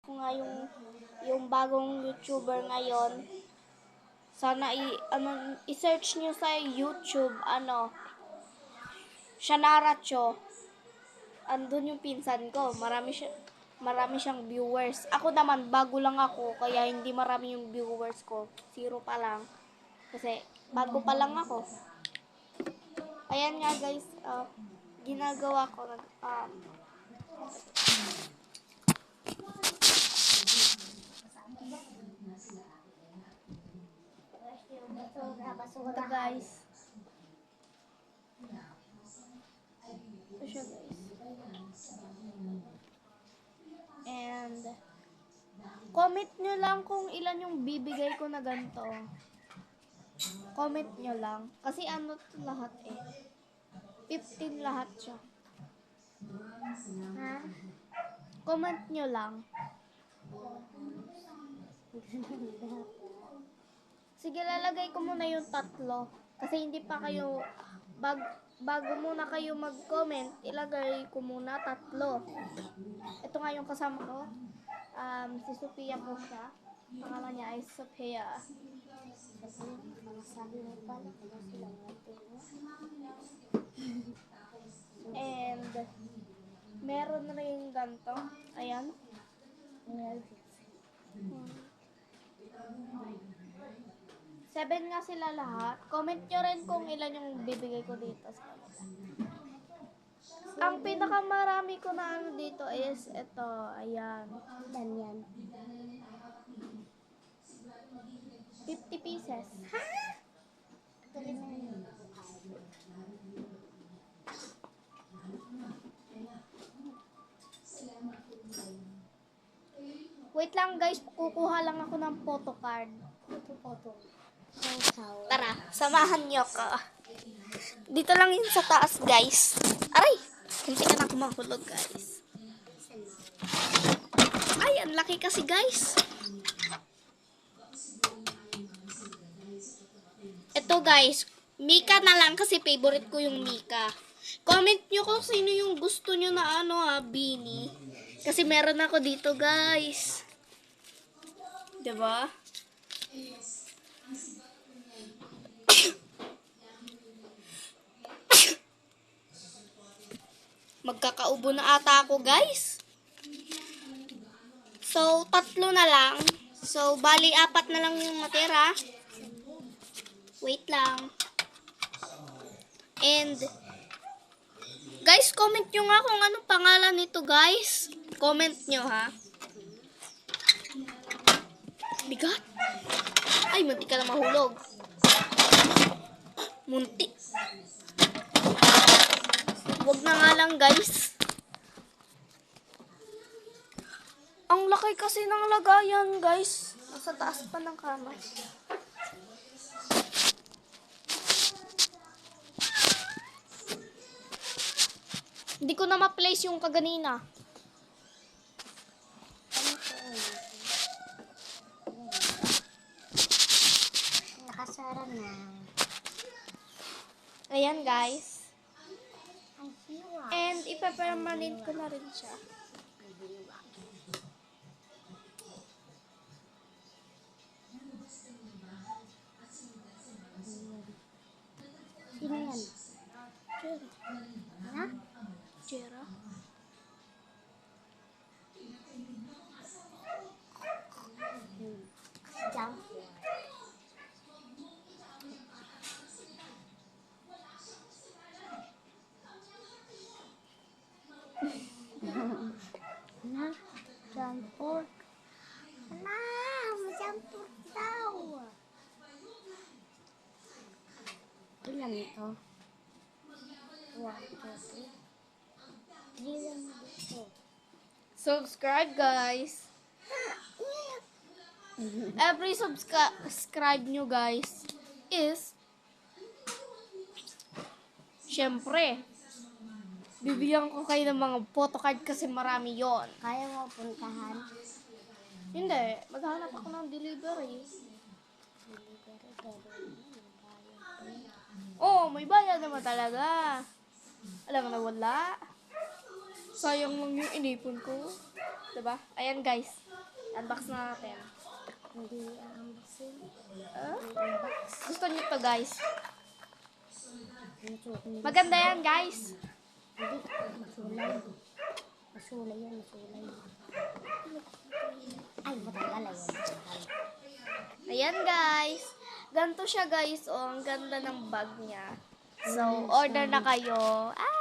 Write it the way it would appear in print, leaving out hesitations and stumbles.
ko nga yung bagong YouTuber ngayon. Sana i-search nyo sa YouTube, Shanara Cho. Andun yung pinsan ko. Marami siyang viewers. Ako naman, bago lang ako, kaya hindi marami yung viewers ko. 0 pa lang. Kasi, bago pa lang ako. Ayan nga guys, ginagawa ko. Ito guys. Ito siya guys. And, comment nyo lang kung ilan yung bibigay ko na ganito. Comment nyo lang. Kasi ano to lahat 15 lahat siya. Ha? Comment nyo lang. Sige, lalagay ko muna yung 3. Kasi hindi pa kayo, bago muna kayo mag-comment, ilagay ko muna 3. Ito nga yung kasama ko. Si Sophia po siya. Pangalan niya ay Sophia. And, meron rin ganito. Ayan. 7 nga sila lahat. Comment nyo rin kung ilan yung bibigay ko dito sa kanila. Ang pinakamarami ko na dito is ito. Ayan. Yan. 50 pieces. Ha? Wait lang guys, kukuha lang ako ng photo card. Tara, samahan niyo ko. Dito lang yun sa taas guys. Aray! Hindi ka na ako mahulog guys. Ay, ang laki kasi guys. Ito guys, Mika na lang kasi favorite ko yung Mika. Comment nyo kung sino yung gusto nyo na beanie. Kasi meron ako dito guys. Diba? Magkakaubo na ata ako guys. So, 3 na lang. So, bali 4 na lang yung natira. Wait lang. And, guys, comment nyo nga kung anong pangalan nito, guys. Comment nyo, ha? Bigat. Ay, munti ka na mahulog. Munti. Huwag na nga lang, guys. Ang laki kasi ng lagayan, guys. Nasa taas pa ng kama. Hindi ko na ma-place yung kaganina. Nakasara na. Ayan guys. And ipa-permanent ko na rin siya. Sino yan? Jera. Ha? Jera. Jump. Na, jump. Na, jump daw. Ilan ito? 1, 2, 3. 3 lang dito. Subscribe guys. Every subscribe nyo guys is syempre bibigyan ko kayo ng mga photocard kasi marami yon. Kaya mo puntahan? Hindi. Maghanap ako ng delivery. Oh, may bayad naman talaga. Alam mo na wala. Sayang lang yung inipon ko. Diba? Ayan guys. Unbox na natin. Hindi unboxing. Gusto niyo to guys? Hindi. Maganda yan guys. Masulay. Masulay yan, masulay. Ay, matanggal ayun. Matanggal. Ayan guys. Ganto siya guys. Oh, ang ganda ng bag niya. So, order na kayo. Ah!